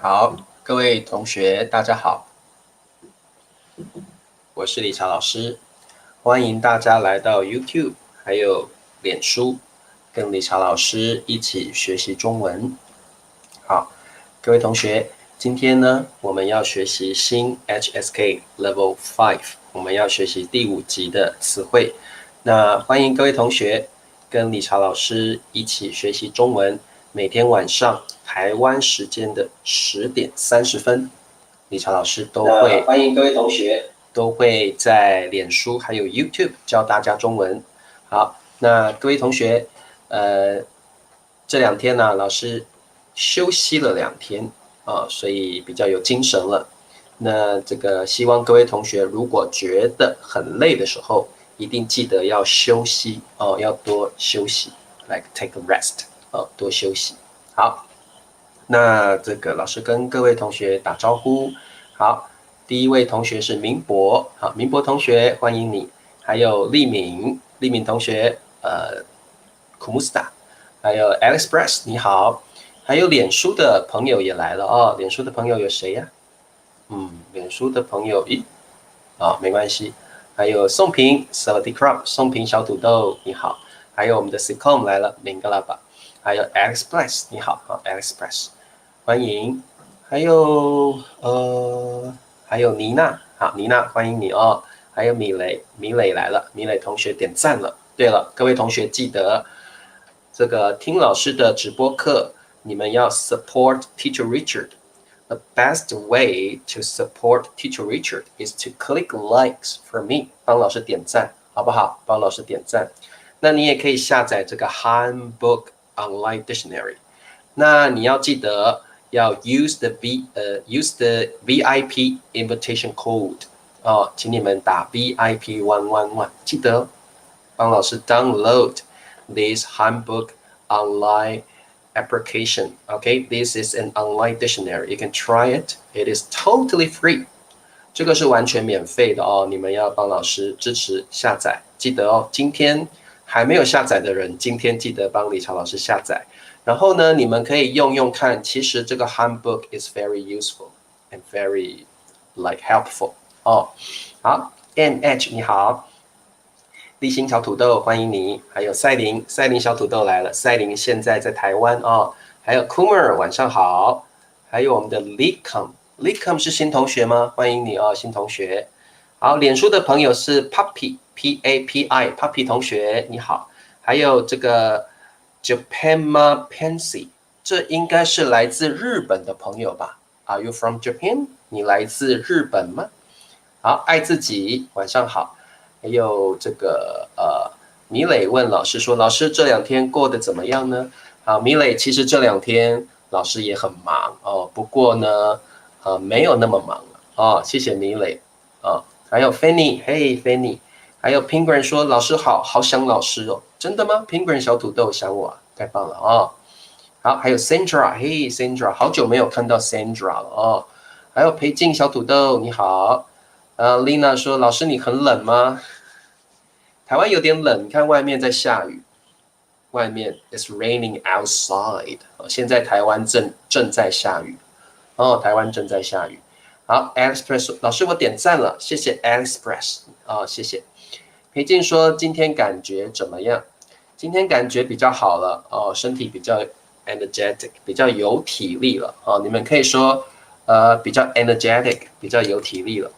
好，各位同学，大家好，我是理查老师，欢迎大家来到 YouTube 还有脸书，跟理查老师一起学习中文。好，各位同学，今天呢，我们要学习新 HSK Level 5，我们要学习第5集的词汇。那欢迎各位同学跟理查老师一起学习中文，每天晚上台湾时间的10点30分，理查老师都会欢迎各位同学都会在脸书还有 YouTube 教大家中文。好，那各位同学，这2天呢，老师休息了2天啊，所以比较有精神了。那这个希望各位同学如果觉得很累的时候，一定记得要休息哦，要多休息 ，like take a rest 哦，多休息。好，那这个老师跟各位同学打招呼。好，第一位同学是明博，好，明博同学欢迎你，还有丽敏，丽敏同学，Kumusta，还有 Express 你好，还有脸书的朋友也来了哦，脸书的朋友有谁呀？脸书的朋友，没关系。还有宋平 s a l a d i Crop， 宋平小土豆，你好。还有我们的 Sicom 来了 m i n g a l a b a 还有 Express， 你好，Express， 欢迎。还有妮娜，好，妮娜欢迎你哦。还有米蕾，米蕾来了，米蕾同学点赞了。对了，各位同学记得这个听老师的直播课，你们要 support Teacher Richard。The best way to support Teacher Richard is to click likes for me， 帮老师点赞，好不好？帮老师点赞。那你也可以下载这个 Handbook Online Dictionary。那你要记得要 use the VIP invitation code 哦，请你们打 VIP 111，记得帮老师 download this Handbook Online application. Okay, this is an online dictionary. You can try it. It is totally free. 这个是完全免费的哦，你们要帮老师支持下载，记得哦。今天还没有下载的人，今天记得帮理查老师下载。然后呢，你们可以用用看，其实这个 handbook is very useful and very like helpful 哦。好 ，NH 你好。立新小土豆欢迎你，还有赛琳，赛琳小土豆来了，赛琳现在在台湾哦，还有 Coomer 晚上好，还有我们的 Licom 是新同学吗？欢迎你哦，新同学。好，脸书的朋友是 Puppy Puppy 同学你好，还有这个 Japanma Pansy， 这应该是来自日本的朋友吧 ？Are you from Japan？ 你来自日本吗？好，爱自己晚上好。还有这个米磊问老师说：“老师这2天过得怎么样呢？”好，米磊，其实这2天老师也很忙哦，不过呢，没有那么忙了哦。谢谢米磊啊，还有 Fanny， 嘿 Fanny， 还有 Penguin 说：“老师好，好想老师哦，真的吗 ？”Penguin 小土豆想我，太棒了哦。好，还有 Sandra， 嘿 Sandra， 好久没有看到 Sandra 了哦。还有裴静小土豆，你好。Lina 说：“老师你很冷吗？”台湾有点冷，你看外面在下雨，外面 it's raining outside。现在台湾正在下雨，哦，台湾正在下雨。好 ，Express 老师我点赞了，谢谢 Express 哦，谢谢。裴静说今天感觉怎么样？今天感觉比较好了哦，身体比较 energetic， 比较有体力了哦。你们可以说比较 energetic， 比较有体力了。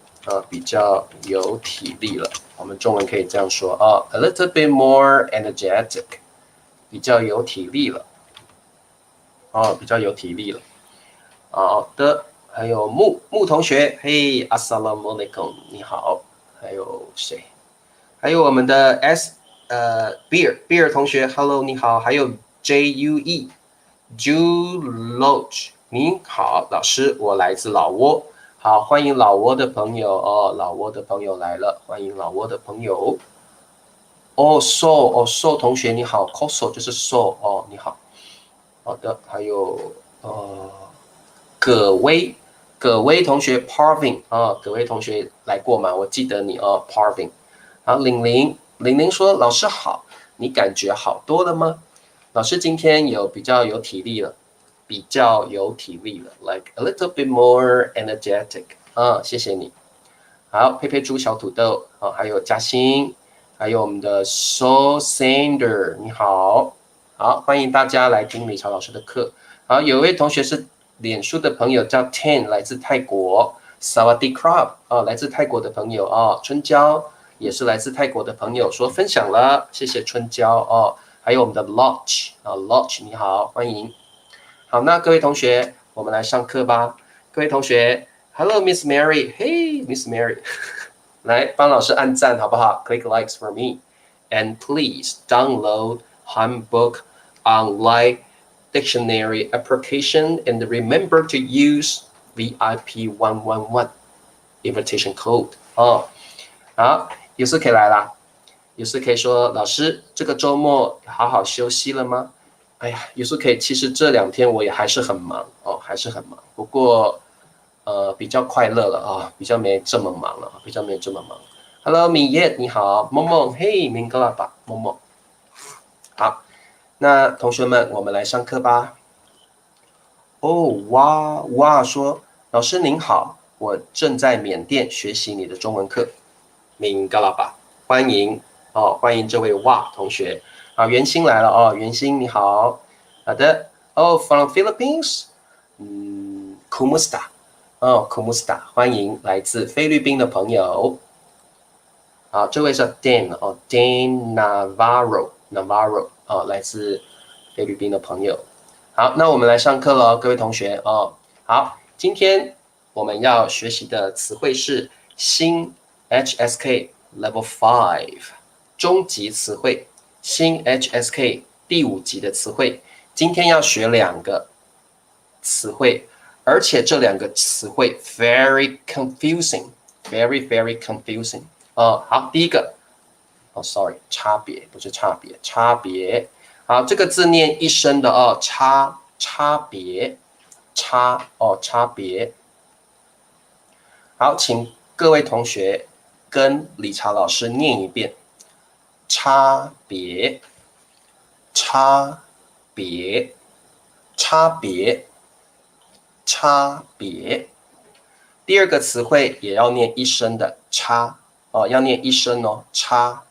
比较有体力了，我们中文可以这样说啊 ，a little bit more energetic， 比较有体力了，比较有体力了。好的，还有木同学，嘿 ，Assalamualaikum， 你好。还有谁？还有我们的 Beer 同学 ，Hello， 你好。还有 Juloge， 你好，老师，我来自老挝。好，欢迎老挝的朋友哦，老挝的朋友来了，欢迎老挝的朋友。So 同学你好 ，Koso 就是 So 哦，你好。好的，还有葛威同学 Parvin 葛威同学来过吗？我记得你哦 Parvin。好，玲玲说老师好，你感觉好多了吗？老师今天比较有体力了。比较有体力了 ，like a little bit more energetic。谢谢你。好，佩佩猪小土豆还有嘉欣，还有我们的 Soul Sander， 你好，好，欢迎大家来听理查老师的课。好，有一位同学是脸书的朋友叫 Ten， 来自泰国 ，Sawadee Krab 来自泰国的朋友春娇也是来自泰国的朋友说分享了，谢谢春娇还有我们的 Lodge 你好，欢迎。好，那各位同学，我们来上课吧。各位同学 ，Hello Miss Mary，Hey Miss Mary， 来帮老师按赞好不好 ？Click likes for me and please download Handbook Online Dictionary application and remember to use VIP 111 invitation code 好，有事可以来啦。有事可以说，老师，这个周末好好休息了吗？哎呀，有事可以。其实这2天我也还是很忙还是很忙。不过比较快乐了比较没这么忙了，比较没这么忙。Hello， 米叶你好，梦梦，嘿，明哥了吧，梦梦。好，那同学们，我们来上课吧。哇说，老师您好，我正在缅甸学习你的中文课。明哥了吧，欢迎。欢迎这位同学袁鑫来了袁鑫你好，好的from Philippines， Kumusta Kumusta， 欢迎来自菲律宾的朋友。好，这位是 Dan Dan Navarro 来自菲律宾的朋友。好，那我们来上课了，各位同学好，今天我们要学习的词汇是新 HSK Level 5。中级词汇，新 HSK 第5级的词汇，今天要学2个词汇，而且这2个词汇 very confusing，very very confusing。好，第一个，sorry， 差别不是差别，差别。好，这个字念一声的差别，差别。好，请各位同学跟理查老师念一遍。差别，差别，差别，差别。第2个词汇也要念一声的差要念一声差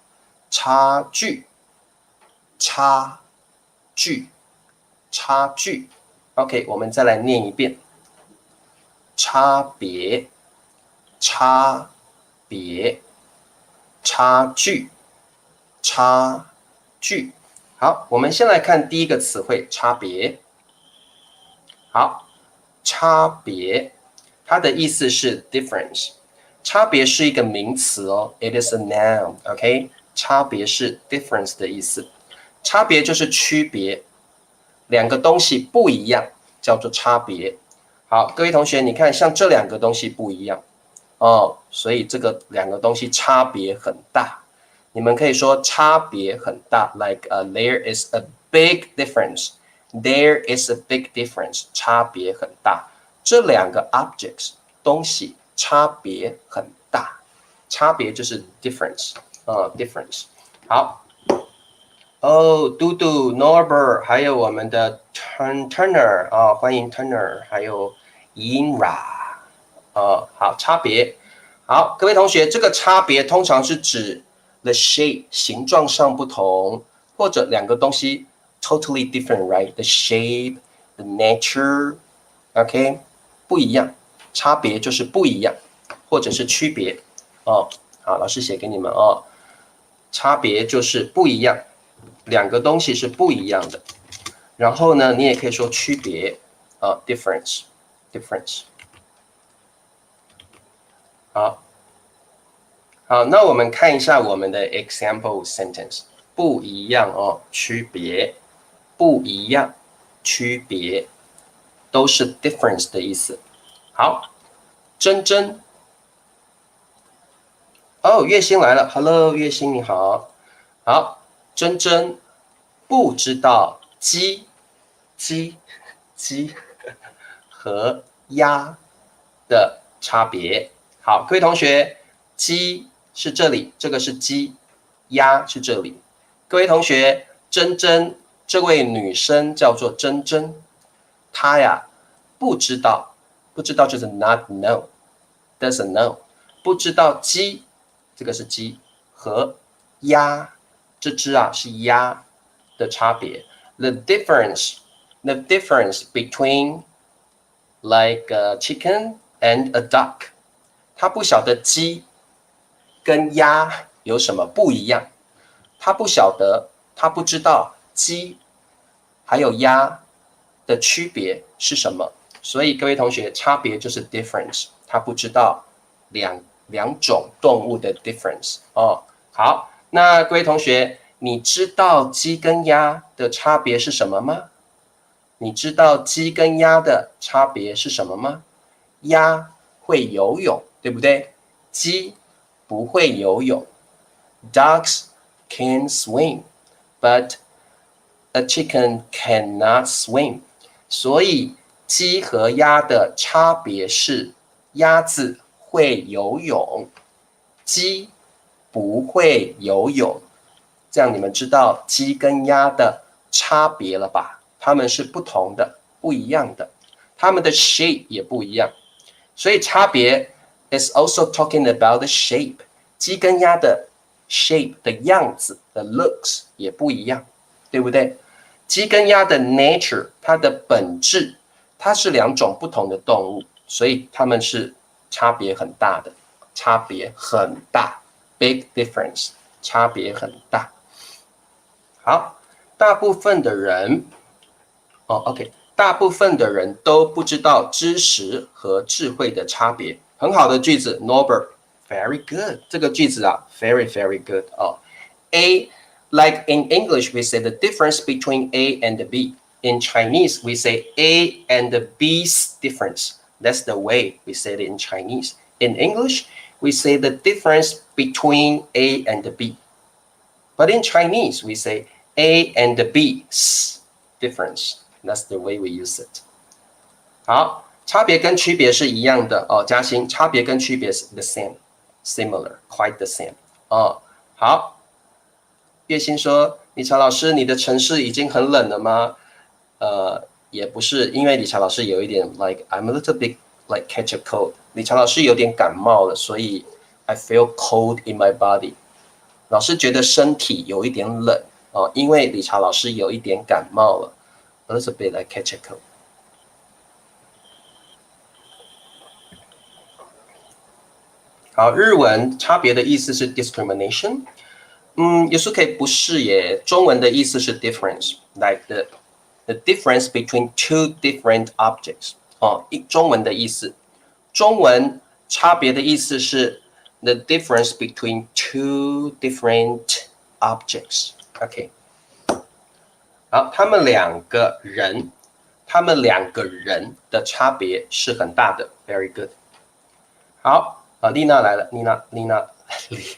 距，差距，差距。OK， 我们再来念一遍，差别，差别，差距。差距。好，我们先来看第1个词汇差别。好，差别，它的意思是 difference。差别是一个名词，it is a noun。OK， 差别是 difference 的意思。差别就是区别，2个东西不一样，叫做差别。好，各位同学，你看，像这2个东西不一样所以这个2个东西差别很大。你们可以说差别很大 ，like there is a big difference. There is a big difference. 差别很大。这2个 objects 东西差别很大，差别就是 difference difference。好嘟嘟 Norbert， 还有我们的 Turner 欢迎 Turner， 还有 Inra 好，差别。好，各位同学，这个差别通常是指the shape 形状上不同，或者2个东西 totally different, right? The shape, the nature, OK， 不一样，差别就是不一样，或者是区别好，老师写给你们差别就是不一样，2个东西是不一样的。然后呢，你也可以说区别difference。好，那我们看一下我们的 example sentence， 不一样区别，不一样，区别，都是 difference 的意思。好，珍珍，月星来了 ，Hello， 月星你好，好，珍珍不知道鸡和鸭的差别。好，各位同学，鸡是这里，这个是鸡，鸭是这里。各位同学，珍珍这位女生叫做珍珍，他呀不知道，不知道就是 not know，doesn't know， 不知道鸡，这个是鸡和鸭，这只啊是鸭的差别。The difference between like a chicken and a duck， 他不晓得鸡跟鸭有什么不一样，他不晓得，他不知道鸡还有鸭的区别是什么。所以各位同学，差别就是 difference， 他不知道两种动物的 difference 哦。好，那各位同学，你知道鸡跟鸭的差别是什么吗？你知道鸡跟鸭的差别是什么吗？鸭会游泳，对不对？鸡不会游泳。Ducks can swim, but a chicken cannot swim. 所以鸡和鸭的差别是，鸭子会游泳，鸡不会游泳。这样你们知道鸡跟鸭的差别了吧？它们是不同的，不一样的，它们的 shape 也不一样。所以差别 is also talking about the shape。鸡跟鸭的 shape 的样子的 looks 也不一样，对不对？鸡跟鸭的 nature 它的本质，它是两种不同的动物，所以它们是差别很大的，差别很大 ，big difference， 差别很大。好，大部分的人，OK， 大部分的人都不知道知识和智慧的差别。很好的句子 ，Norbert。Very good， 这个句子啊 ，very very good 哦。A like in English we say the difference between A and B. In Chinese we say A and B's difference. That's the way we say it in Chinese. In English we say the difference between A and B. But in Chinese we say A and B's difference. That's the way we use it. 好，差别跟区别是一样的哦，嘉欣，差别跟区别是 the same。Similar, quite the same. 哦，好。月欣说：“理查老师，你的城市已经很冷了吗？”也不是，因为理查老师有一点 like I'm a little bit like catch a cold。理查老师有点感冒了，所以 I feel cold in my body。老师觉得身体有一点冷哦，因为理查老师有一点感冒了 ，a little bit like catch a cold。好，日文差别的意思是 discrimination。也是可以不是耶。中文的意思是 difference，like the difference between two different objects。中文的意思，中文差别的意思是 the difference between two different objects。OK， 好，他们两个人的差别是很大的。Very good。好，丽娜来了，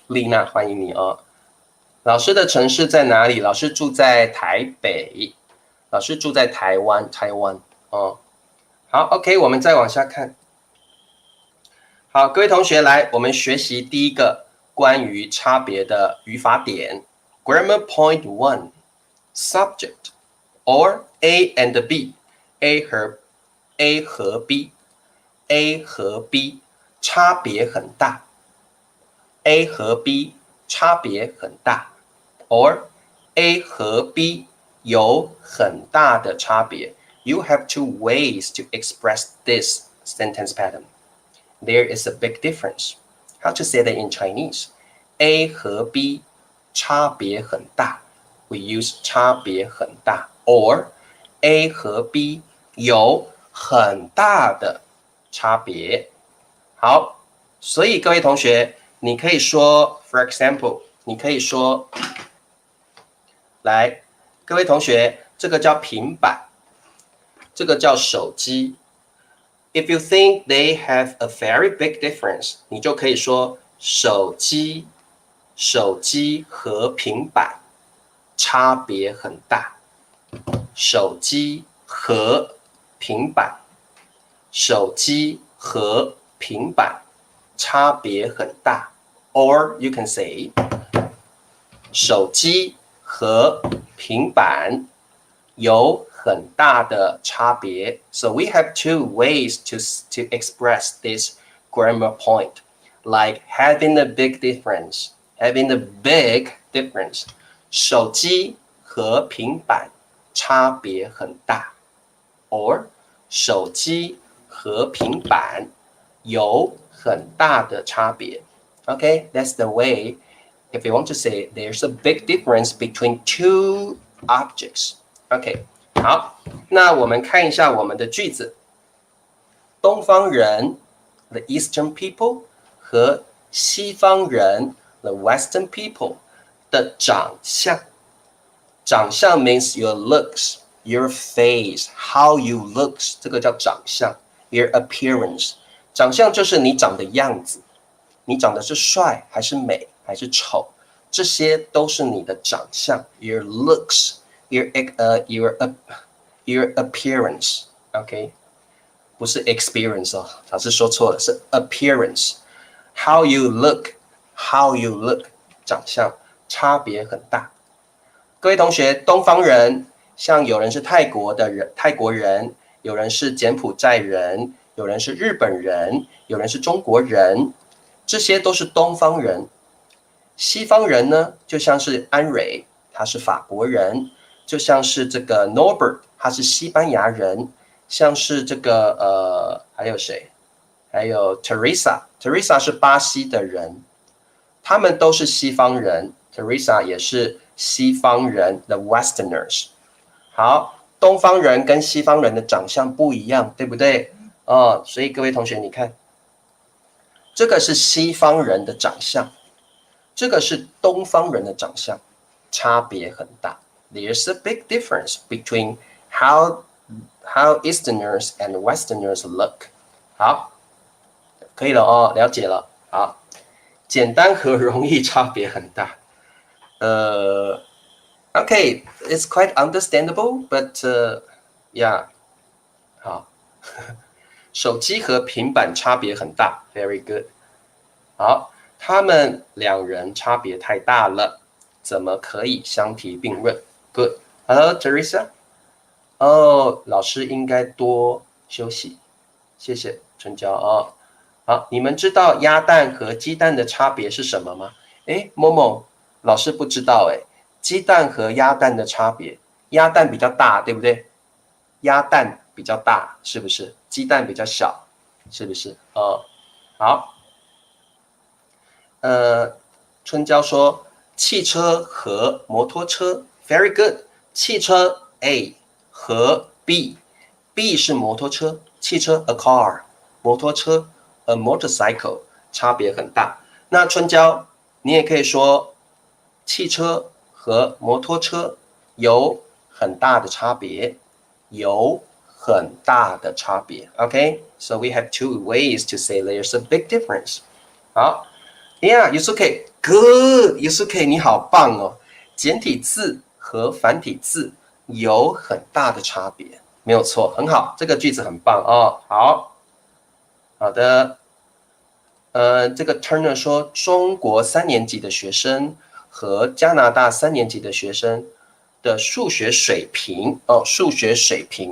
丽娜，欢迎你哦。老师的城市在哪里？老师住在台北，老师住在台湾哦。好 ，OK， 我们再往下看。好，各位同学来，我们学习第一个关于差别的语法点。Grammar Point 1 Subject or A and B，A 和 B，A 和 B 差别很大 ，A 和 B 差别很大。or A 和 B 有很大的差别。You have two ways to express this sentence pattern. There is a big difference. How to say that in Chinese? A 和 B 差别很大。We use 差别很大。or A 和 B 有很大的差别。好，所以各位同学，你可以说 ，for example， 你可以说。来，各位同学，这个叫平板，这个叫手机。If you think they have a very big difference， 你就可以说手机和平板差别很大。手机和平板，手机和平板差别很大。Or you can say， 手机和平板有很大的差别。So we have two ways to express this grammar point, like having a big difference, having a big difference. 手机和平板差别很大 ，or 手机和平板有很大的差别。Okay, that's the way. If you want to say there's a big difference between two objects. Okay, 好，那我们看一下我们的句子。东方人 the Eastern people 和西方人 the Western people 的长相。长相 means your looks, your face, how you looks 这个叫长相 your appearance 长相就是你长的样子，你长得是帅还是美还是丑，这些都是你的长相 your looks, your appearance, OK 不是 experience 哦，老师说错了，是 appearance how you look 长相差别很大。各位同学，东方人像有人是泰国人，有人是柬埔寨人，有人是日本人，有人是中国人，这些都是东方人。西方人呢，就像是安蕊，他是法国人，就像是这个 Norbert， 他是西班牙人，像是这个还有谁？还有 Teresa 是巴西的人，他们都是西方人 ，Teresa 也是西方人 ，the Westerners。好，东方人跟西方人的长相不一样，对不对？所以各位同学，你看，这个是西方人的长相，这个是东方人的长相，差别很大。There's a big difference between how Easterners and Westerners look。好，可以了哦，了解了。好，简单和容易差别很大。Okay, it's quite understandable, but yeah. 好，手机和平板差别很大 ，very good。好，他们两人差别太大了，怎么可以相提并论 ？Good. Hello, Teresa. 老师应该多休息，谢谢春娇哦。好，你们知道鸭蛋和鸡蛋的差别是什么吗？某某老师不知道鸡蛋和鸭蛋的差别，鸭蛋比较大，对不对？鸭蛋比较大，是不是？鸡蛋比较小，是不是？好。春娇说汽车和摩托车 ，very good。汽车 A 和 B 是摩托车，汽车 a car， 摩托车 a motorcycle， 差别很大。那春娇，你也可以说汽车和摩托车有很大的差别，有很大的差别。Okay, so we have two ways to say there's a big difference. 好 ，Yeah, Yusuke, good, Yusuke, 你好棒哦。简体字和繁体字有很大的差别，没有错，很好，这个句子很棒哦。好的，这个 Turner 说，中国3年级的学生和加拿大3年级的学生的数学水平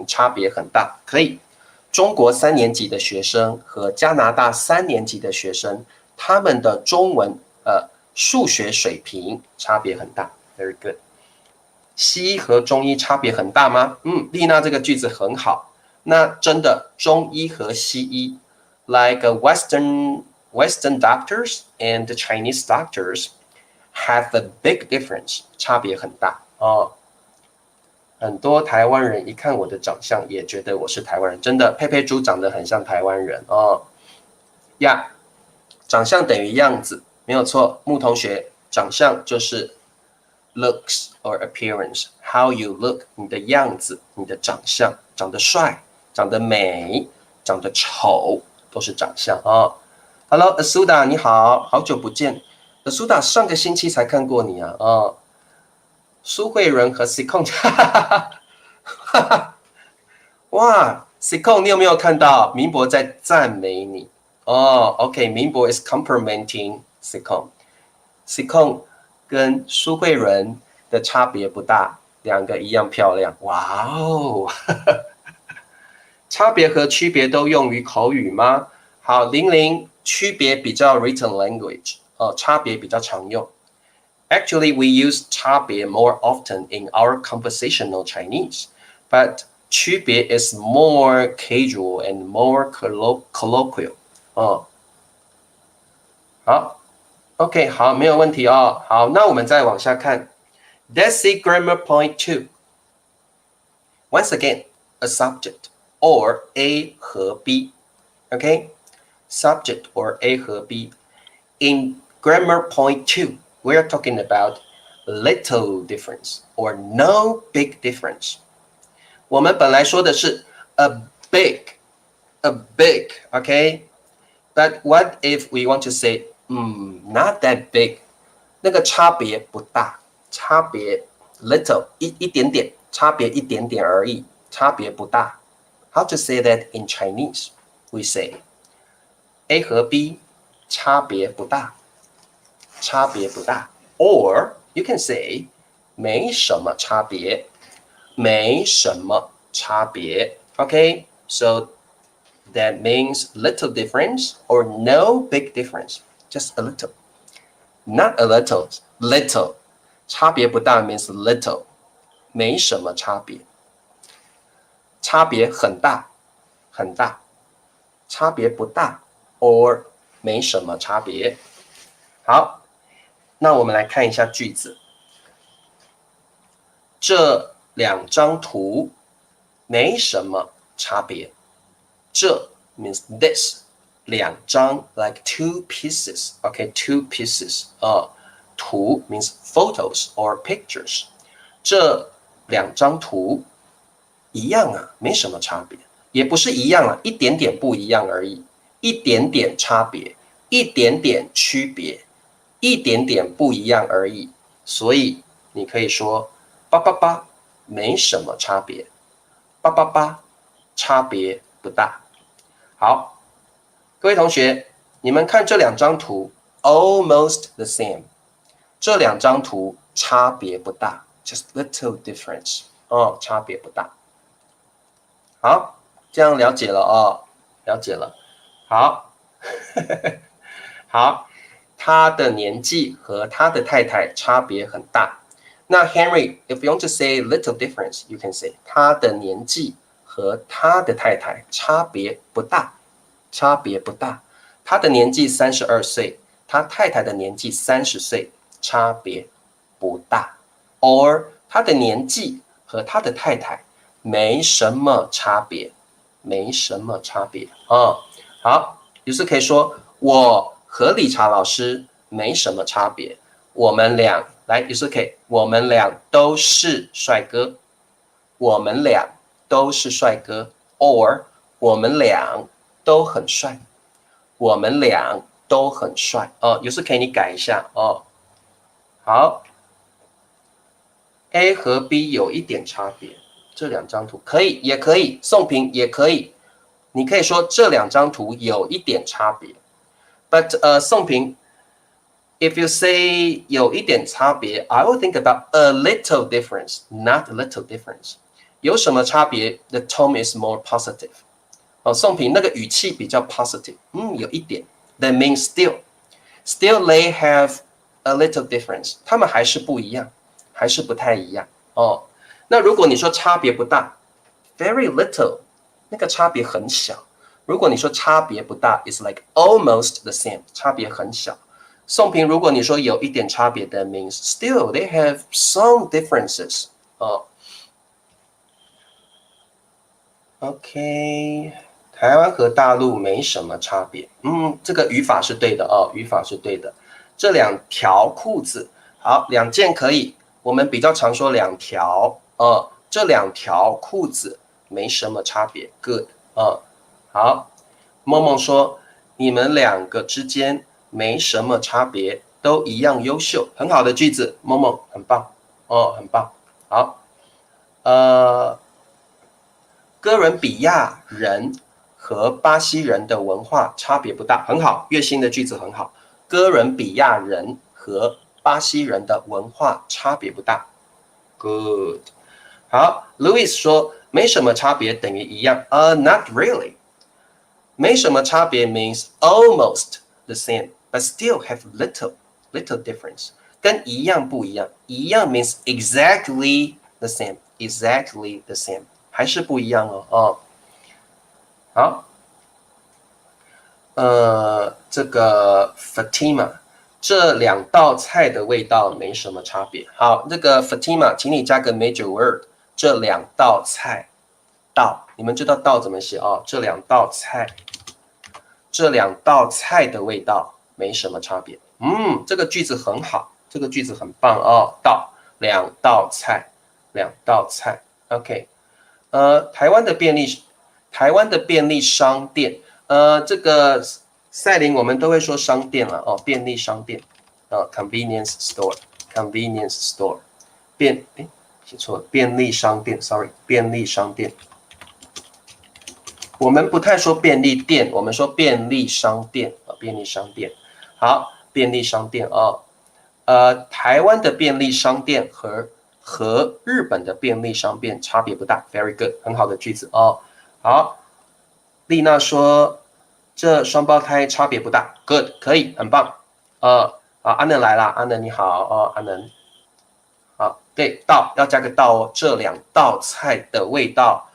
差别很大。可以，中国3年级的学生和加拿大3年级的学生，他们的中文数学水平差别很大。Very good。西医和中医差别很大吗？丽娜这个句子很好。那真的中医和西医 ，like Western doctors and Chinese doctors have a big difference， 差别很大哦。很多台湾人一看我的长相，也觉得我是台湾人。真的，佩佩猪长得很像台湾人哦。呀，长相等于样子，没有错。木同学，长相就是 looks or appearance. How you look， 你的样子，你的长相，长得帅，长得美，长得丑，都是长相哦。Hello, Asuda， 你好，好久不见。Asuda 上个星期才看过你啊，苏慧伦和 Sikong， 哇 ，Sikong， 你有没有看到明博在赞美你？OK， 明博 is complimenting Sikong。Sikong 跟苏慧伦的差别不大两个一样漂亮。哇哦！差别和区别都用于口语吗？好，00区别比较 written language，差别比较常用。Actually, we use 差别 more often in our conversational Chinese, but 区别 is more casual and more colloquial。好 ，OK， 好，没有问题哦。好，那我们再往下看。Let's see grammar point 2. Once again, a subject or A 和 B. Okay, subject or A 和 B. In grammar point 2, we are talking about little difference or no big difference. 我们本来说的是 a big, okay? But what if we want to say, not that big? 那个差别不大，差别 little 一点点，差别一点点而已，差别不大。How to say that in Chinese? We say A 和 B 差别不大，差别不大。Or you can say 没什么差别，没什么差别。Okay, so that means little difference or no big difference, just a little. Not a little, little. 差别不大 means little. 没什么差别。差别很大，很大。差别不大 or 没什么差别。好，那我们来看一下句子。这两张图没什么差别。这 means this. 两张 like two pieces. Okay, two pieces. 图 means photos or pictures. 这两张图一样啊，没什么差别，也不是一样啊，一点点不一样而已，一点点差别，一点点区别，一点点不一样而已。所以你可以说888没什么差别，888差别不大。好，各位同学，你们看这两张图 ，almost the same。这两张图差别不大 ，just little difference。差别不大。好，这样了解了哦，了解了。好，好，他的年纪和他的太太差别很大。那 Henry, if you want to say little difference, you can say 他的年纪和他的太太差别不大，差别不大。他的年纪32岁，他太太的年纪30岁，差别不大。Or 他的年纪和他的太太没什么差别，没什么差别啊。好，于是可以说我和理查老师没什么差别，我们俩来，于是可以，我们俩都是帅哥，我们俩都是帅哥 ，or 我们俩都很帅，我们俩都很帅哦。于是可以你改一下哦。好 ，A 和 B 有一点差别。这两张图可以，也可以，宋平也可以。你可以说这两张图有一点差别。But 宋平 ，if you say 有一点差别 ，I will think about a little difference, not a little difference。有什么差别 ？The tone is more positive。宋平那个语气比较 positive，有一点。That means still they have a little difference。他们还是不一样，还是不太一样哦。那如果你说差别不大 ，very little， 那个差别很小。如果你说差别不大 ，it's like almost the same， 差别很小。宋平，如果你说有一点差别的 means still they have some differences。OK， 台湾和大陆没什么差别。这个语法是对的哦，语法是对的。这两条裤子，好，两件可以，我们比较常说两条。这两条裤子没什么差别 ，good， 好。梦梦说，你们两个之间没什么差别，都一样优秀，很好的句子，梦梦很棒，很棒。好，哥伦比亚人和巴西人的文化差别不大，很好，月薪的句子很好。哥伦比亚人和巴西人的文化差别不大。Good，好 ，Louis 说没什么差别等于一样。Not really。没什么差别 means almost the same, but still have little difference。跟一样不一样，一样 means exactly the same, exactly the same， 还是不一样哦。好，这个 Fatima， 这两道菜的味道没什么差别。好，这个 Fatima， 请你加个 major word， 这两道菜，道，你们知道道怎么写哦？这两道菜的味道没什么差别。这个句子很好，这个句子很棒哦。道，两道菜，OK。台湾的便利商店，这个赛琳我们都会说商店了哦，便利商店，convenience store，写错了，便利商店 ，sorry， 便利商店。我们不太说便利店，我们说便利商店啊，便利商店。好，便利商店哦，台湾的便利商店和日本的便利商店差别不大 ，very good， 很好的句子哦。好，丽娜说这双胞胎差别不大 ，good， 可以，很棒。阿能来啦，阿能你好哦，阿能。好，对，道要加个道哦，这两道菜的味道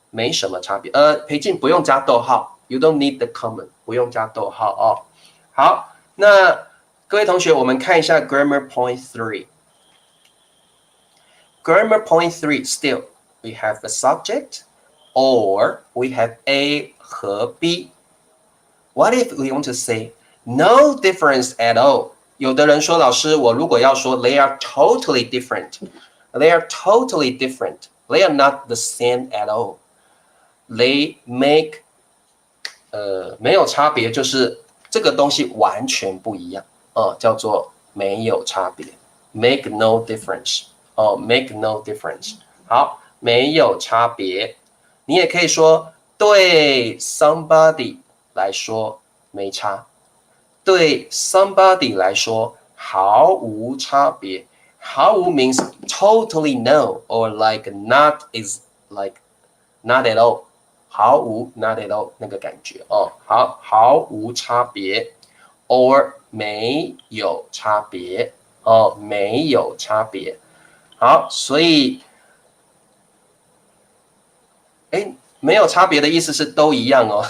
没什么差别。裴静不用加逗号 ，you don't need the comment， 不用加逗号哦。好，那各位同学，我们看一下 grammar point 3。Grammar point 3 still we have a subject or we have A 和 B. What if we want to say no difference at all? 有的人说老师，我如果要说 they are totally different, they are totally different, they are not the same at all. They make 没有差别，就是这个东西完全不一样叫做没有差别 ，make no difference。make no difference。好，没有差别。你也可以说对 somebody 来说没差，对 somebody 来说毫无差别。毫无 means totally no or like not is like not at all。毫无 not at all 那个感觉毫无差别 or 没有差别没有差别。好，所以，没有差别的意思是都一样哦。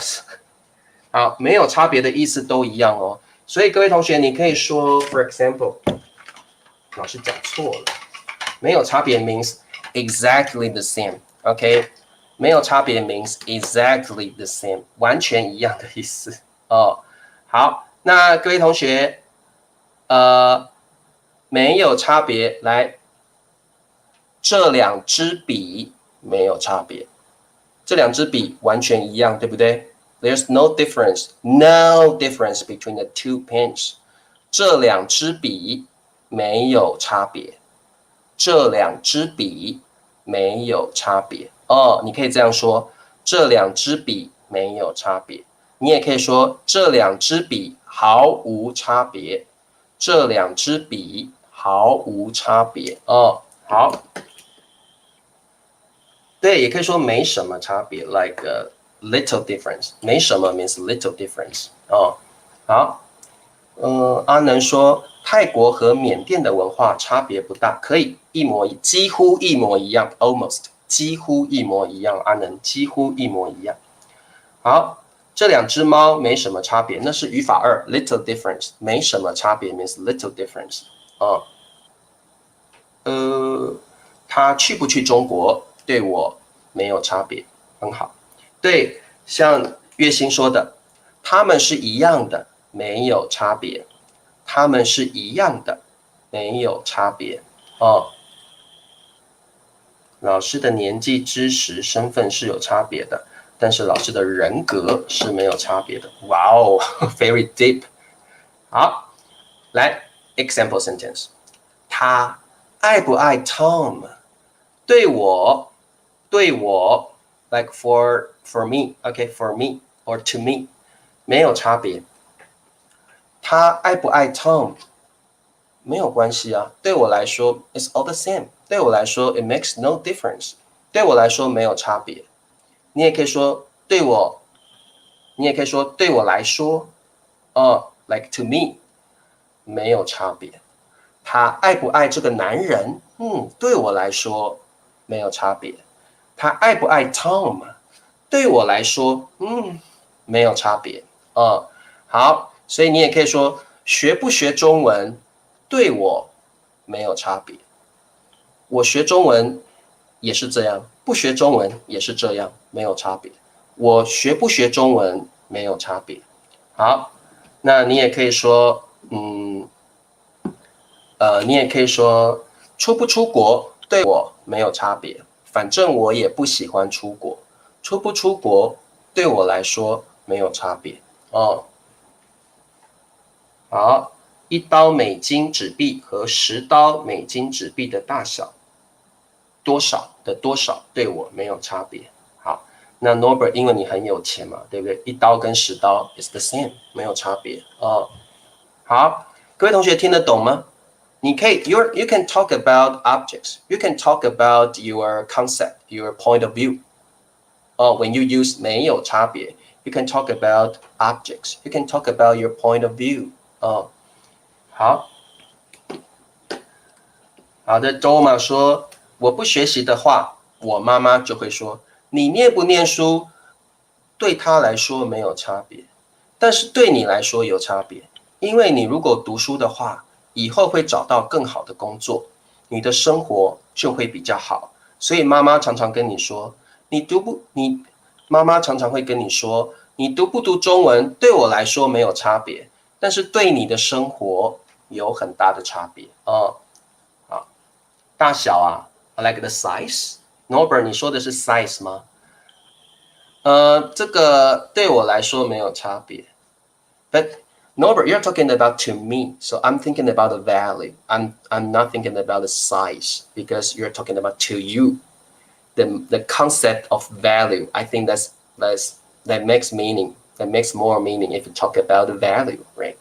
好，没有差别的意思都一样哦。所以各位同学，你可以说 ，for example， 老师讲错了，没有差别 means exactly the same，OK？、没有差别 means exactly the same， 完全一样的意思哦。好，那各位同学，没有差别，来。这两支笔没有差别，这两支笔完全一样，对不对 ？There's no difference between the two pens。这两支笔没有差别，这两支笔没有差别你可以这样说，这两支笔没有差别。你也可以说这两支笔毫无差别，这两支笔毫无差别好。对，也可以说没什么差别 ，like little difference。没什么 means little difference。好，阿能说泰国和缅甸的文化差别不大，可以几乎一模一样 ，almost 几乎一模一样。阿能几乎一模一样。好，这两只猫没什么差别，那是语法2 little difference。没什么差别 means little difference。他去不去中国？对我没有差别，很好。对，像月星说的，他们是一样的，没有差别。他们是一样的，没有差别老师的年纪、知识、身份是有差别的，但是老师的人格是没有差别的。哇哦，very deep。好，来 example sentence， 他爱不爱 Tom？ 对我 like for me OK for me or to me 没有差别。他爱不爱 Tom？没有关系啊，对我来说 it's all the same， 对我来说 it makes no difference， 对我来说没有差别。你也可以说对我来说like to me 没有差别。他爱不爱这个男人？对我来说没有差别。他爱不爱 Tom？ 对我来说，没有差别。好，所以你也可以说学不学中文对我没有差别。我学中文也是这样，不学中文也是这样，没有差别。我学不学中文没有差别。好，那你也可以说，你也可以说出不出国对我没有差别，反正我也不喜欢出国。出不出国对我来说没有差别。好，1刀美金纸币和10刀美金纸币的大小多少对我没有差别。好，那 Norbert 因为你很有钱嘛，对不对？1刀跟10刀 is the same， 没有差别。好，各位同学听得懂吗？你可以 you can talk about objects, you can talk about your concept, your point of view. When you use 没有差别 you can talk about objects, you can talk about your point of view. 好的，周妈说我不学习的话，我妈妈就会说你念不念书对她来说没有差别，但是对你来说有差别，因为你如果读书的话，以后会找到更好的工作，你的生活就会比较好。所以妈妈常常跟你说，妈妈常常会跟你说，你读不读中文对我来说没有差别，但是对你的生活有很大的差别。好，大小啊 I like the size. Norbert 你说的是 size 吗？这个对我来说没有差别。But Norbert, you're talking about to me, so I'm thinking about the value. I'm not thinking about the size because you're talking about to you. The concept of value. I think that makes meaning. That makes more meaning if you talk about the value, right?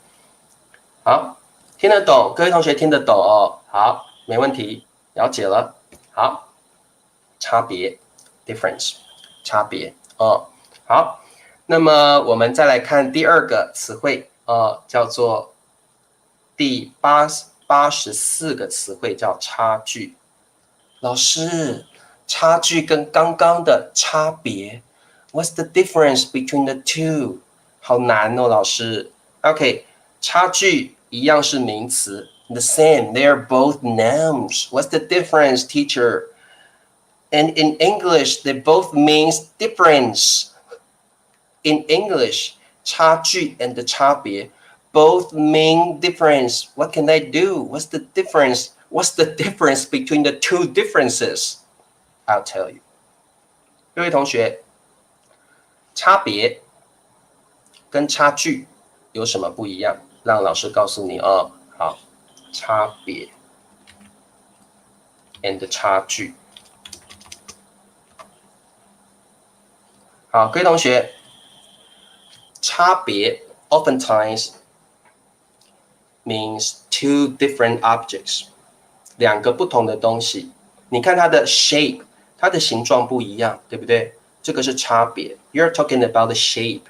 好，听得懂，各位同学听得懂哦。好，没问题，了解了。好，差别 difference 差别好，那么我们再来看第二个词汇叫做第84个词汇叫差距。老师，差距跟刚刚的差别 ，What's the difference between the two？ 好难哦，老师。OK， 差距一样是名词 ，the same. They are both nouns. What's the difference, teacher? And in English, they both means difference. In English, 差距 and 差别 both mean difference. What can I do? What's the difference? What's the difference between the two differences? I'll tell you. 各位同学，差别跟差距有什么不一样？让老师告诉你哦。好，差别 and 差距。好，各位同学，差别 oftentimes means two different objects， 两个不同的东西。你看它的 shape， 它的形状不一样，对不对？这个是差别。You're talking about the shape,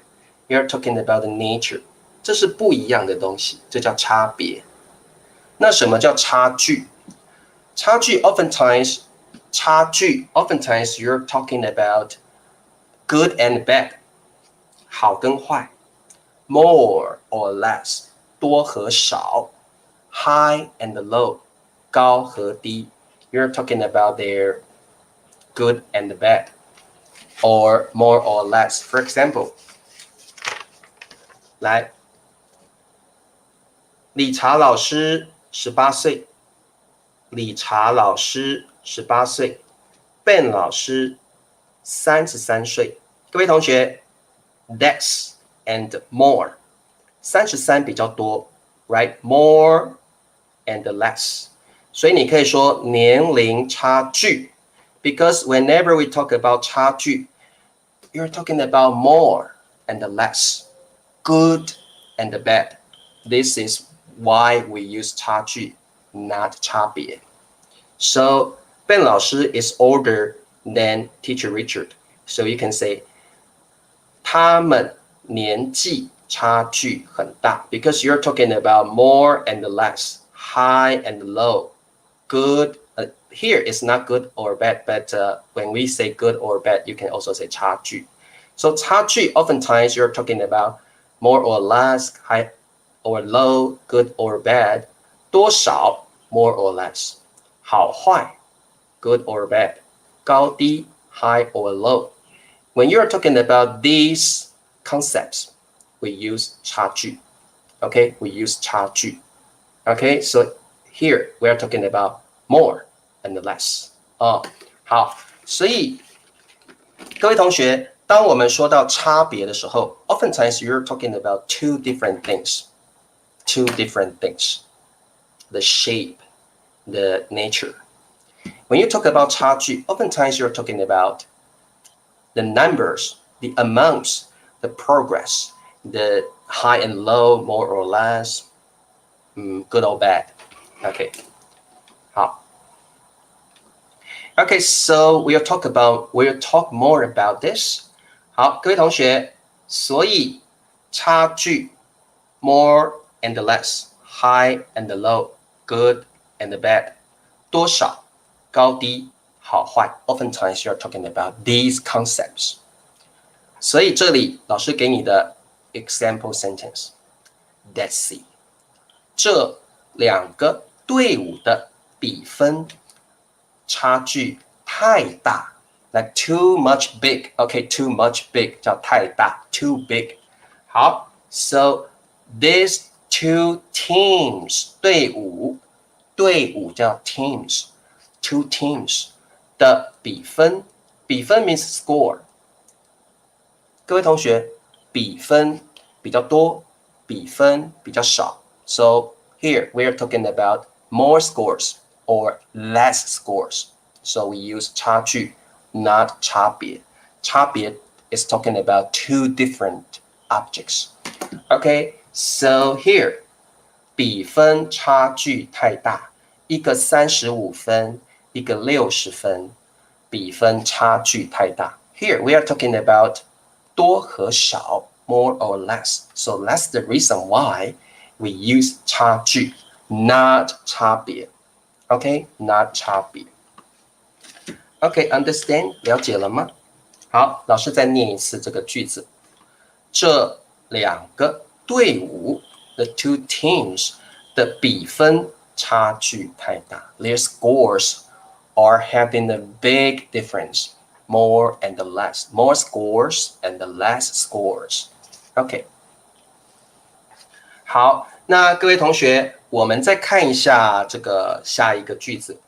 you're talking about the nature， 这是不一样的东西，这叫差别。那什么叫差距？差距 oftentimes you're talking about good and bad， 好跟坏 ，more or less， 多和少 ，high and low， 高和低。You're talking about their good and bad, or more or less. For example， 来，理查老师18岁，理查老师18岁 ，Ben 老师33岁。各位同学 ，less and more， 33比较多 ，right？ More and less， 所以你可以说年龄差距 ，because whenever we talk about 差距 ，you're talking about more and less, good and bad. This is why we use 差距 not 差别。So Ben 老师 is older than Teacher Richard. So you can say 他们年纪差距很大 because you're talking about more and less, high and low, good. Here it's not good or bad, but when we say good or bad, you can also say 差距. So 差距 oftentimes you're talking about more or less, high or low, good or bad. 多少 more or less. 好坏 good or bad. 高低 high or low. When you're talking about these concepts, we use 差距. Okay, we use 差距. Okay, so here we are talking about more and less. 好，所以各位同学，当我们说到差别的时候 oftentimes you're talking about two different things. Two different things. The shape, the nature. When you talk about 差距 oftentimes you're talking about the numbers, the amounts, the progress, the high and low, more or less, good or bad. Okay. 好。Okay, so we'll talk more about this. 好，各位同学，所以差距 more and less, high and low, good and bad, 多少高低好坏 oftentimes you're talking about these concepts. 所以这里老师给你的 example sentence. Let's see. 这两个队伍的比分差距太大 like too much big. Okay, too much big 叫太大 too big. 好 so these two teams 队伍叫 teams two teams 的比分 means score. 各位同学比分比较多比分比较少 so here we are talking about more scores or less scores. So we use 差距 not 差别 差别 is talking about two different objects. Okay, so here 比分差距太大一个35分一个60分比分差距太大 Here we are talking about 多和少 more or less. So that's the reason why we use 差距 not 差别 Okay, not 差别 Okay, understand? 了解了吗？好，老师再念一次这个句子。这两个队伍 the two teams 的比分差距太大 Their scores are having a big difference. More and less. More scores and less scores. Okay. 好，那各位同学，我们再看一下这个下一个句子。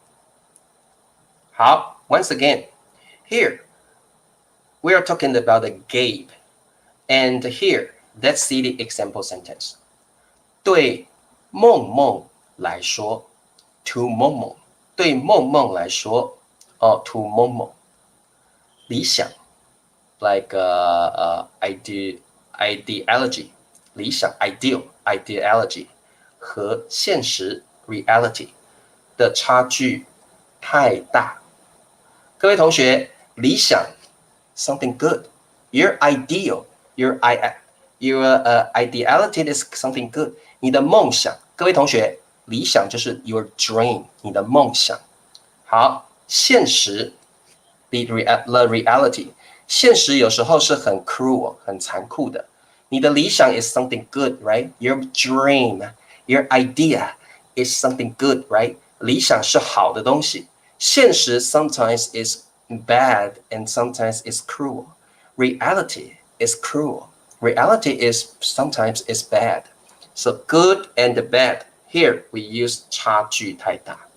好 once again, here we are talking about a game. And here, let's see the example sentence. 对梦梦来说 to 梦梦对梦梦来说 to 梦梦理想 like ideology 理想 ideology 和现实 reality 的差距太大。各位同学，理想 something good, your ideal, your ideality is something good. 你的梦想，各位同学，理想就是 your dream, 你的梦想。好，现实 the reality. 现实有时候是很 cruel, 很残酷的。你的理想 is something good, right? Your dream, your idea is something good, right? 理想是好的东西。现实 sometimes is bad and sometimes is cruel. Reality is cruel. Reality is sometimes is bad. So good and bad. Here we use 差距太大。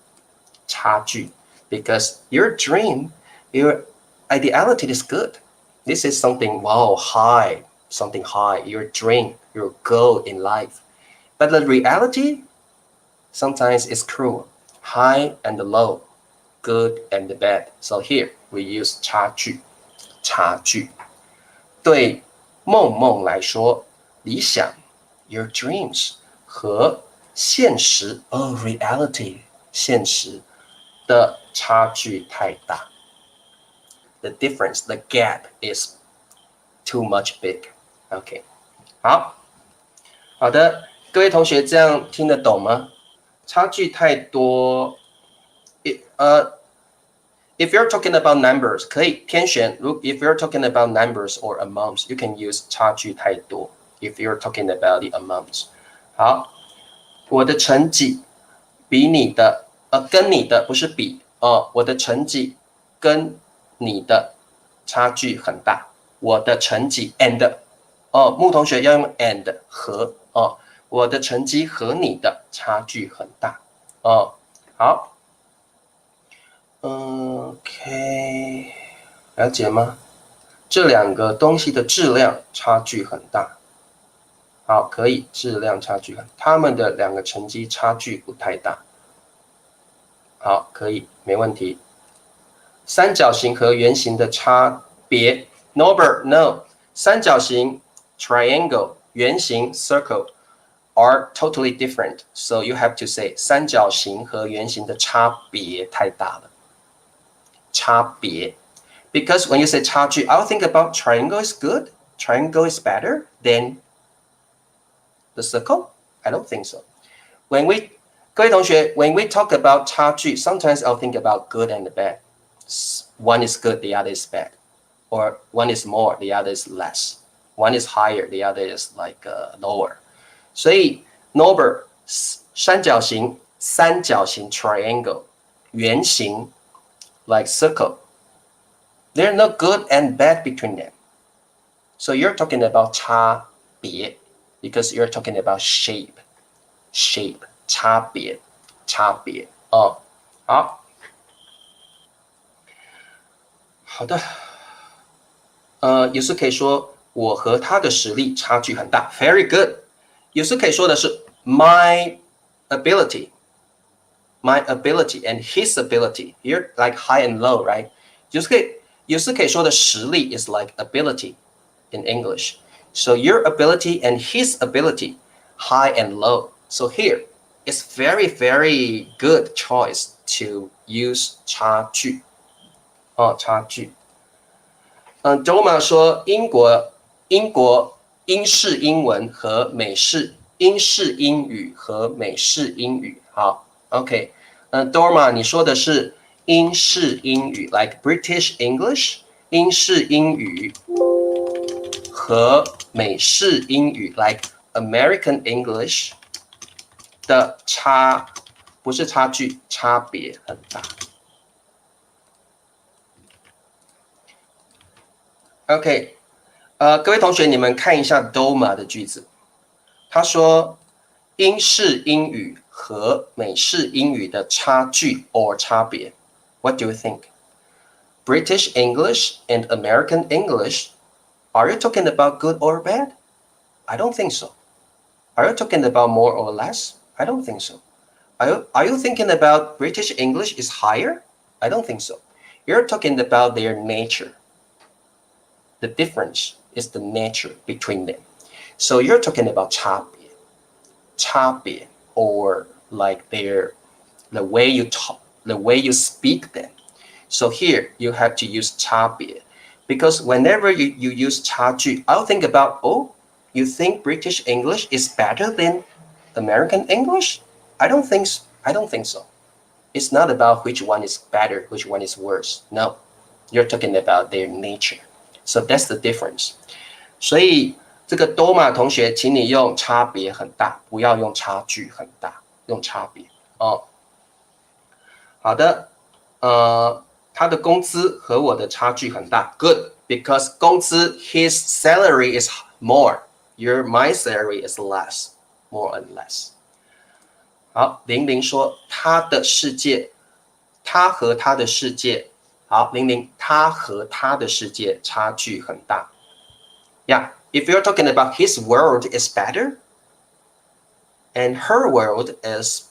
差距 because your dream, your ideality is good. This is something wow high, something high, your dream, your goal in life. But the reality sometimes is cruel, high and low, good and bad. So here we use 差距。差距对梦梦来说，理想 your dreams 和现实reality 现实的差距太大。The difference, the gap is too much big. OK， 好的，各位同学这样听得懂吗？差距太多，if you're talking about numbers 可以天选。If you're talking about numbers or amounts, you can use 差距太多。If you're talking about the amounts， 好，我的成绩比你的，跟你的不是比我的成绩跟你的差距很大。我的成绩 and 木同学要用 and 和我的成绩和你的差距很大好。OK， 了解吗？这两个东西的质量差距很大。好，可以，质量差距很，他们的两个成绩差距不太大。好，可以，没问题。三角形和圆形的差别 ，Norbert no， 三角形 triangle， 圆形 circle are totally different. So you have to say 三角形和圆形的差别太大了。差别 ，because when you say 差距 ，I'll think about triangle is good, triangle is better than the circle. I don't think so. When we talk about 差距 sometimes I'll think about good and bad. One is good, the other is bad. Or one is more, the other is less. One is higher, the other is like lower. 所以 Norbert 三角形 triangle 圆形 like circle. There are no good and bad between them. So you're talking about 差别 because you're talking about shape. 差别好的有时可以说我和他的实力差距很大 Very good 有时可以说的是 my ability and his ability Here like high and low, right? 有时可以说的实力 is like ability in English. So your ability and his ability, high and low. So here, it's very, very good choice to use 差距。差距。Doma 说英国英式英文和美式英式英语和美式英语。好 ，OK。Doma 你说的是英式英语 ，like British English， 英式英语和美式英语 ，like American English 的不是差距，差别很大。OK， 各位同学，你们看一下 Doma 的句子。他说，英式英语和美式英语的差距 or 差别。What do you think? British English and American English, are you talking about good or bad? I don't think so. Are you talking about more or less? I don't think so. Are you thinking about British English is higher? I don't think so. You're talking about their nature. The difference is the nature between them. So you're talking about 差别 or like the way you talk, the way you speak them. So here you have to use 差别 because whenever you use 差距, I'll think about, you think British English is better than American English? I don't think so. It's not about which one is better, which one is worse. No, you're talking about their nature. So that's the difference. 所以这个 Doma 同学，请你用差别很大，不要用差距很大，用差别好的，他的工资和我的差距很大。Good, because 工资 his salary is more, my salary is less, more and less. 好，玲玲说他和他的世界。好，玲玲，他和他的世界差距很大。Yeah, if you're talking about his world is better and her world is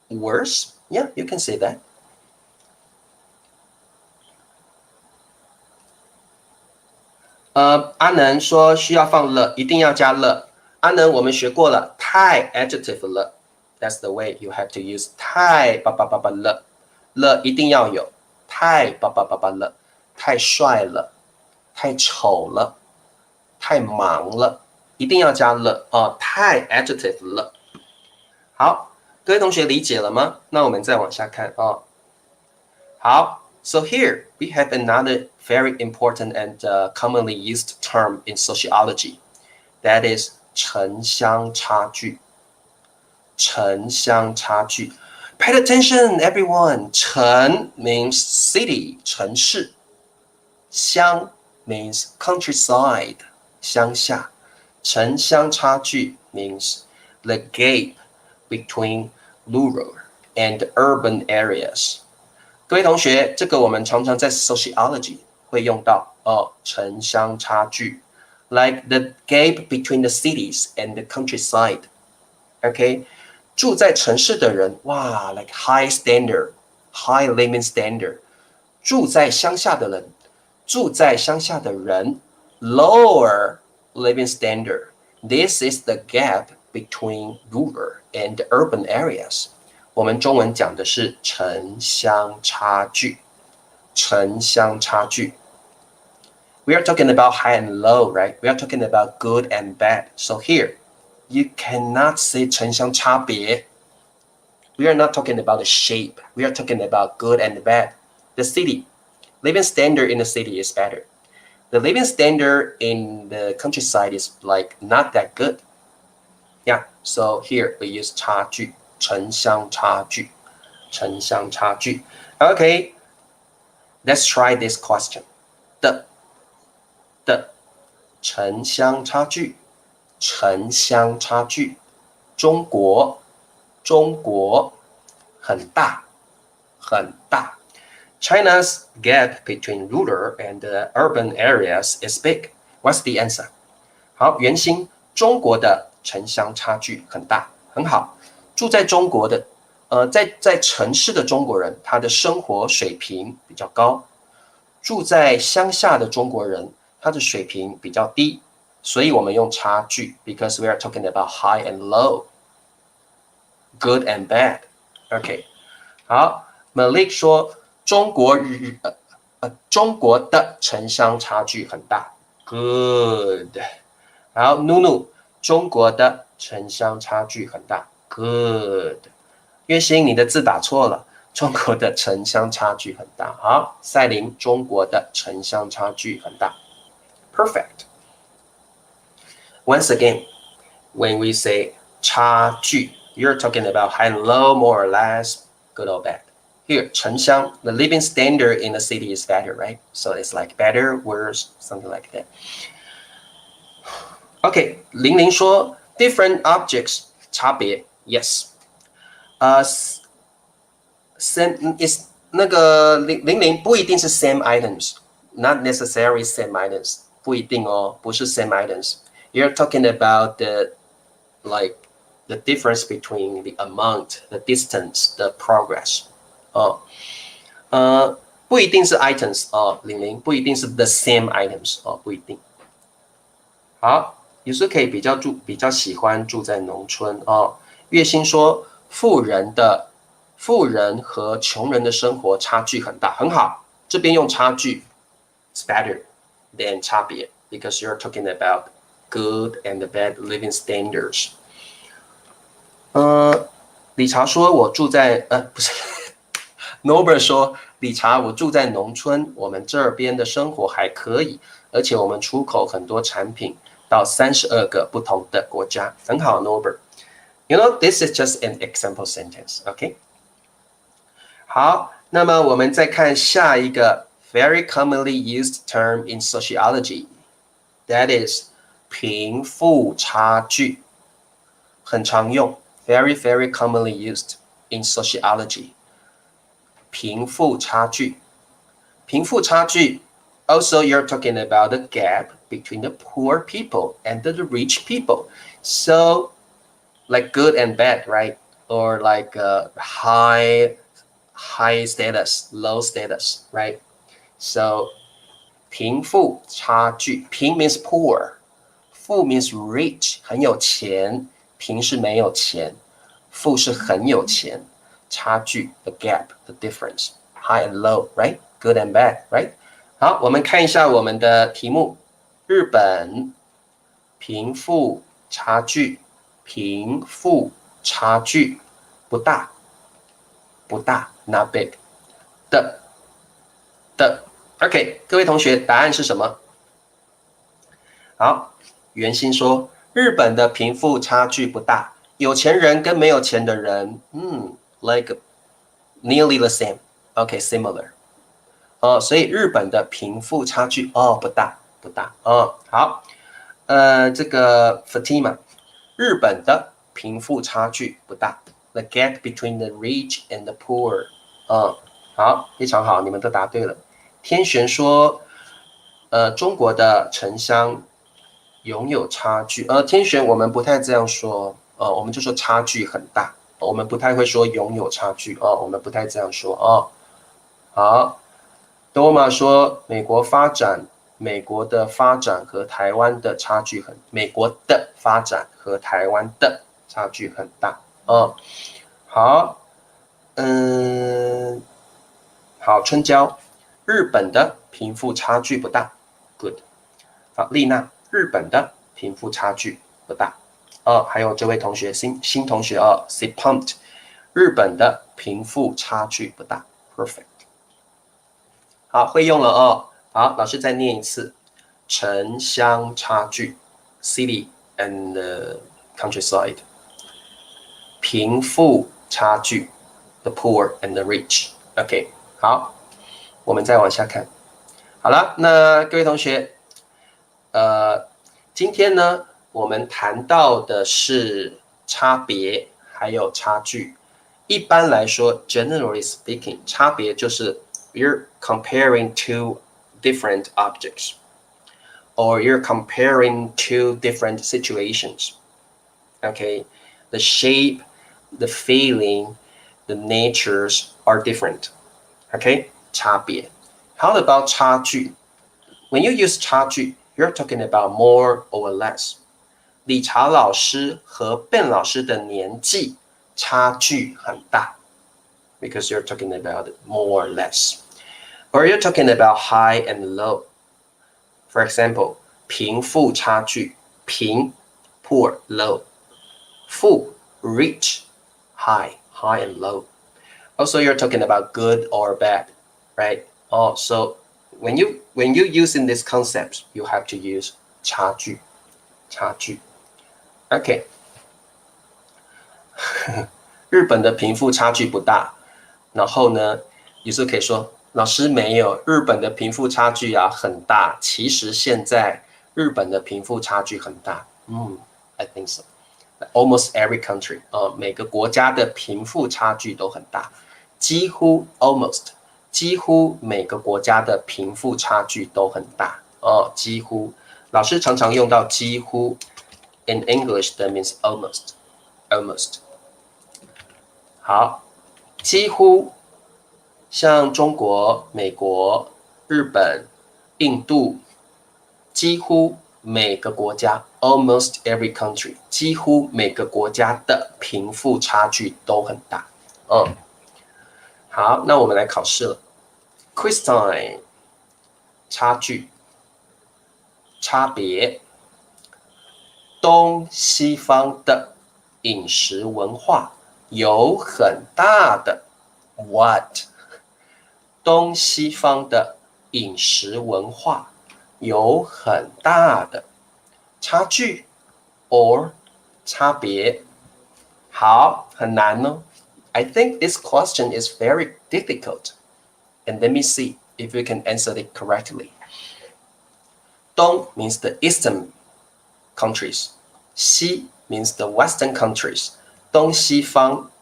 worse, yeah, you can say that. 阿能说需要放了，一定要加了。阿能，我们学过了，太 adjective 了， That's the way you have to use 太叭叭叭叭了，了一定要有，太叭叭叭叭了，太帅了，太丑了，太忙了，一定要加了哦，太 adjective 了。好，各位同学理解了吗？那我们再往下看哦。好 ，so here we have another very important and commonly used term in sociology. That is 城乡差距。城乡差距。Pay attention, everyone. 城 means city, 城市。乡 means countryside, 乡下。城乡差距 means the gap between rural and urban areas. 各位同学，这个我们常常在 sociology 会用到城乡差距 ，like the gap between the cities and the countryside. OK， 住在城市的人，哇 ，like high standard, high living standard。住在乡下的人，lower living standard. This is the gap between rural and urban areas. 我们中文讲的是城乡差距，城乡差距。We are talking about high and low, right? We are talking about good and bad. So here, you cannot say 城乡差别。We are not talking about the shape. We are talking about good and bad. The city, living standard in the city is better. The living standard in the countryside is like not that good. Yeah, so here we use 差距。城乡差距，城乡差距。Okay, let's try this question. 的城乡差距，城乡差距。中国很大，很大。China's gap between rural and urban areas is big. What's the answer? 好，原型中国的城乡差距很大，很好。住在中国的，在城市的中国人，他的生活水平比较高；住在乡下的中国人，他的水平比较低。所以我们用差距 ，because we are talking about high and low, good and bad. OK， 好 ，Malik 说中国的城乡差距很大 ，good。好 ，Nunu 中国的城乡差距很大。Good， 月星，你的字打错了。中国的城乡差距很大。好，赛琳，中国的城乡差距很大。Perfect. Once again, when we say 差距 you're talking about high and low, more or less, good or bad. Here, 城乡 the living standard in the city is better, right? So it's like better, worse, something like that. OK， 玲玲说 different objects 差别。Yes, same is 那个00不一定是 same items, not necessarily same items， 不一定哦，不是 same items. You're talking about the difference between the amount, the distance, the progress. 不一定是 items 00不一定是 the same items 不一定。好，有时可以比较喜欢住在农村月薪说富人和穷人的生活差距很大，很好。这边用差距 ，it's better than 差别 because you're talking about good and bad living standards. 理查说我住在不是 ，Norbert 说理查我住在农村，我们这边的生活还可以，而且我们出口很多产品到32个不同的国家，很好 ，Norbert。You know, this is just an example sentence, OK? 好，那么我们再看下一个 very commonly used term in sociology. That is 贫富差距，很常用 very commonly used in sociology. 贫富差距，贫富差距 also you're talking about the gap between the poor people and the rich people. So like good and bad, right? Or like high status, low status, right? So 贫富差距，贫 means poor, 富 means rich, 很有钱，贫是没有钱。富是很有钱，差距 the gap the difference high and low right good and bad right 好，我们看一下我们的题目，日本贫富差距不大not big 的 OK 各位同学答案是什么？好，袁心说日本的贫富差距不大，有钱人跟没有钱的人like nearly the same OK similar 所以日本的贫富差距不大好这个 Fatima 日本的贫富差距不大 the gap between the rich and the poor 好非常好，你们都答对了。天璇说中国的城乡拥有差距天璇我们不太这样说我们就说差距很大，我们不太会说拥有差距我们不太这样说好，多玛说美国的发展和台湾的差距美国的发展和台湾的差距很大好好春娇日本的贫富差距不大 good 好丽娜日本的贫富差距不大还有这位同学新同学say pumped 日本的贫富差距不大 perfect 好会用了好老师再念一次城乡差距 city and countryside 贫富差距 the poor and the rich OK 好我们再往下看好了那各位同学今天呢我们谈到的是差别还有差距一般来说 generally speaking 差别就是 you're comparing two different objects or you're comparing two different situations okay the shape the feeling the natures are different okay 差别 how about 差距 when you use 差距You're talking about more or less. 理查老师和Ben老师的年纪差距很大 because you're talking about more or less. Or you're talking about high and low. For example, 贫富差距贫 poor low 富 rich high and low. Also, you're talking about good or bad, right? So when you using this concept, you have to use 差距 OK 日本的贫富差距不大然后呢有时候可以说老师没有日本的贫富差距很大其实现在日本的贫富差距很大I think so almost every country 每个国家的贫富差距都很大几乎每个国家的贫富差距都很大几乎老师常常用到几乎 in English that means almost 好几乎像中国美国日本印度几乎每个国家 almost every country 几乎每个国家的贫富差距都很大好那我们来考试了Quiz time 差距差别东西方的饮食文化有很大的 What 东西方的饮食文化有很大的差距 or 差别好很难哦 I think this question is very difficult And let me see if you can answer it correctly. 东 means the eastern countries. 西 means the western countries. 东西方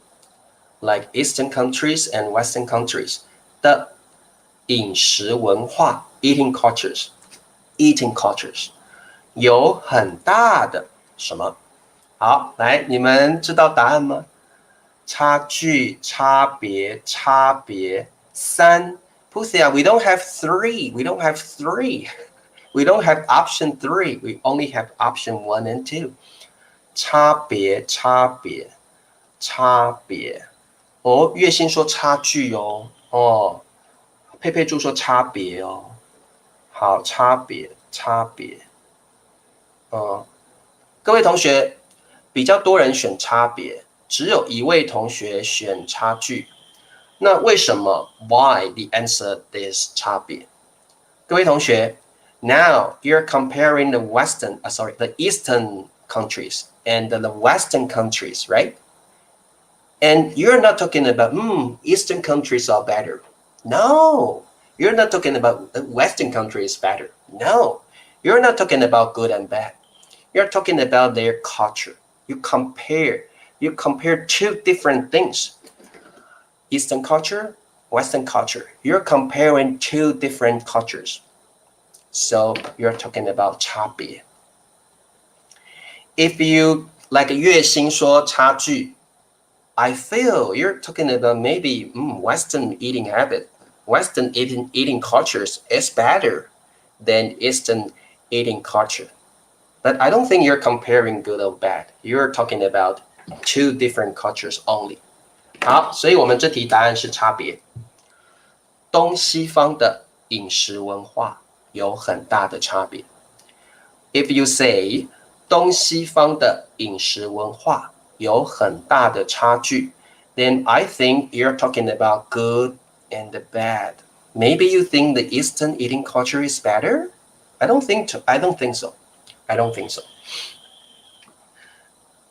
like eastern countries and western countries. 的饮食文化 eating cultures. 有很大的什么？好，来，你们知道答案吗？差距、差别、三 Pusia, we don't have three. We don't have option 3. We only have option 1 and 2. 差别差别。哦，月薪说差距哦。哦，佩佩猪说差别哦。好，差别。各位同学，比较多人选差别，只有一位同学选差距。那为什么 ？Why the answer is 差别？各位同学 ，Now you're comparing the the Eastern countries and the Western countries, right? And you're not talking about, Eastern countries are better. No, you're not talking about Western countries better. No, you're not talking about good and bad. You're talking about their culture. You compare two different things. Eastern culture, Western culture. You're comparing two different cultures. So you're talking about 差别. If you like 月薪说差距, I feel you're talking about maybe Western eating habit. Western eating cultures is better than Eastern eating culture. But I don't think you're comparing good or bad. You're talking about two different cultures only. 好，所以我们这题答案是差别。东西方的饮食文化有很大的差别。If you say 东西方的饮食文化有很大的差距, then I think you're talking about good and bad. Maybe you think the Eastern eating culture is better? I don't think so. I don't think so.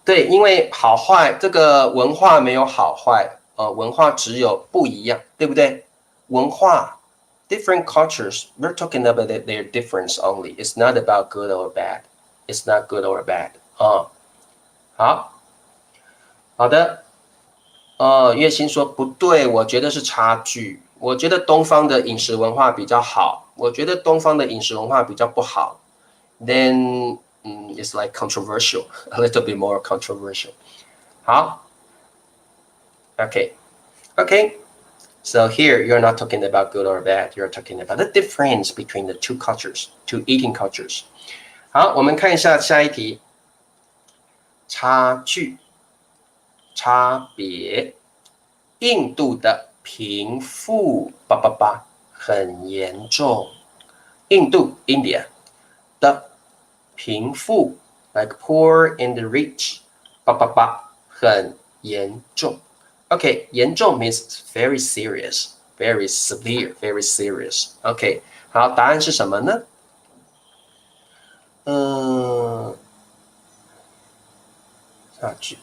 对，因为好坏这个文化没有好坏，文化只有不一样，对不对？文化 different cultures, we're talking about their difference only. It's not about good or bad. It's not good or bad. 好的。月薪说不对，我觉得是差距。我觉得东方的饮食文化比较好，我觉得东方的饮食文化比较不好。Then it's like controversial, a little bit more controversial. 好 Okay. So here you're not talking about good or bad. You're talking about the difference between the two cultures, two eating cultures. 好，我们看一下下一题。差距。差别，印度的贫富很严重。印度 India 的贫富 like poor and rich 很严重。Okay, 严重 means very serious, very severe, very serious. Okay, 好，答案是什么呢？差距。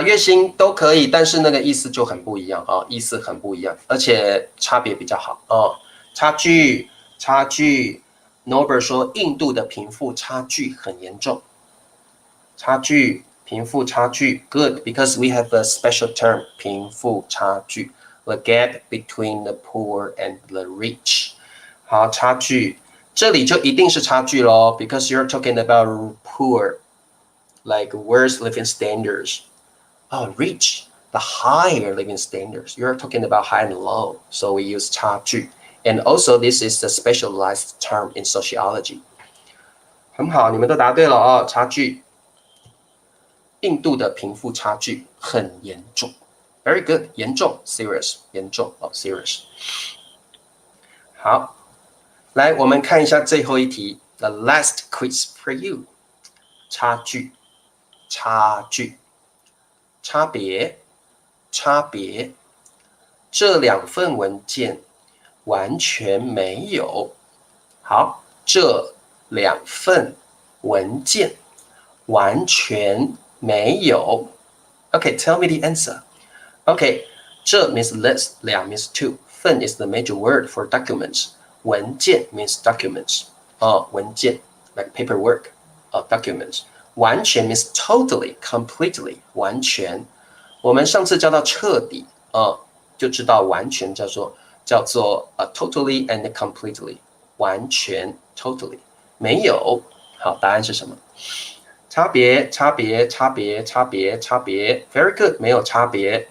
月薪都可以，但是那个意思就很不一样啊，意思很不一样，而且差别比较好哦。差距 Norbert 说印度的贫富差距很严重。贫富差距 good because we have a special term 贫富差距 the gap between the poor and the rich. 好，差距这里就一定是差距咯 because you're talking about poor, like worse living standards. Rich, the higher living standards. You're talking about high and low, so we use 差距. And also, this is a specialized term in sociology. 很好，你们都答对了哦，差距。印度的贫富差距很严重。Very good, 严重 serious 严重serious. 好，来我们看一下最后一题 The last quiz for you. 差距。差别，这两份文件完全没有。好，这两份文件完全没有。Okay, tell me the answer. Okay, 这 means less, 两 means two. 份 is the major word for documents. 文件 means documents. 文件 like paperwork, documents. 完全 means totally, completely, 完全。我们上次教到彻底，就知道完全叫做totally and completely, 完全 totally 没有。好，答案是什么？差别 ，very good， 没有差别。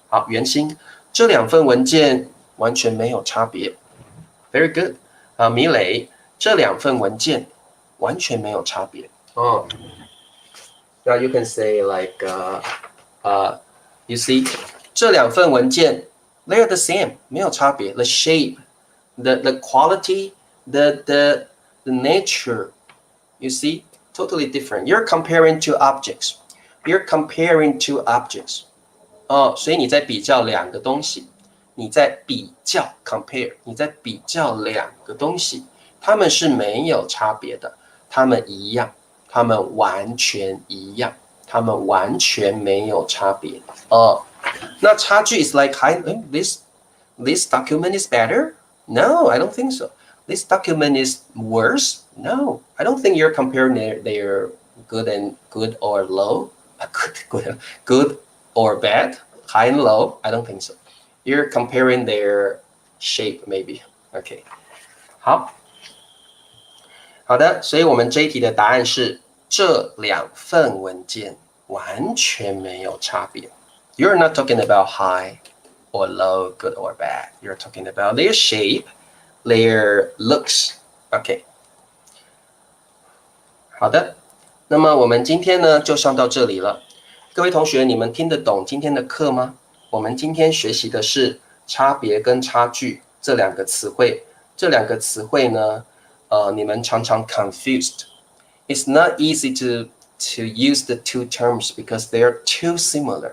好，原薪这两份文件完全没有差别 ，very good。米磊这两份文件完全没有差别。Now you can say like You see， 这两份文件 they're the same， 没有差别。The shape, the quality, the nature, you see, totally different. You're comparing two objects. You're comparing two objects. 所以你在比较两个东西，你在比较 compare， 你在比较两个东西，它们是没有差别的，它们一样，它们完全一样，它们完全没有差别。那差距 is like this document is better? No, I don't think so. This document is worse? No, I don't think you're comparing their good or low, good or bad, high and low. I don't think so. You're comparing their shape maybe. OK， 好的，所以我们这一题的答案是这两份文件完全没有差别。You're not talking about high or low, good or bad. You're talking about their shape, their looks. OK， 好的，那么我们今天呢就上到这里了。各位同学，你们听得懂今天的课吗？我们今天学习的是差别跟差距这两个词汇。这两个词汇呢，你们常常 confused. It's not easy to use the two terms because they are too similar.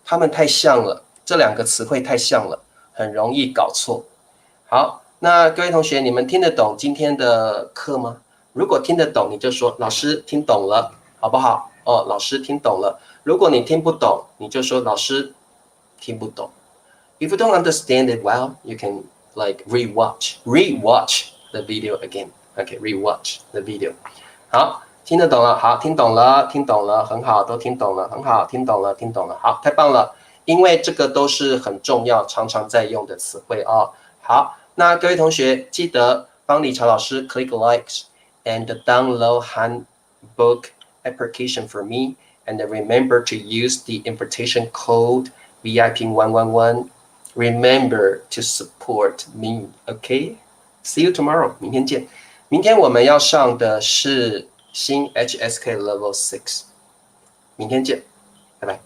它们太像了，这两个词汇太像了，很容易搞错。好，那各位同学，你们听得懂今天的课吗？如果听得懂，你就说老师听懂了，好不好？老师听懂了。如果你听不懂，你就说老师听不懂。If you don't understand it well, you can like rewatch the video again. Okay, rewatch the video. 好，听得懂了，好，听懂了，很好，都听懂了，很好，听懂了，好，太棒了。因为这个都是很重要，常常在用的词汇哦。好，那各位同学记得帮李朝老师 click likes and download handbook application for me, and remember to use the invitation code VIP111. Remember to support me, okay? See you tomorrow. 明天见。明天我们要上的是新 HSK Level 6。明天见，拜拜。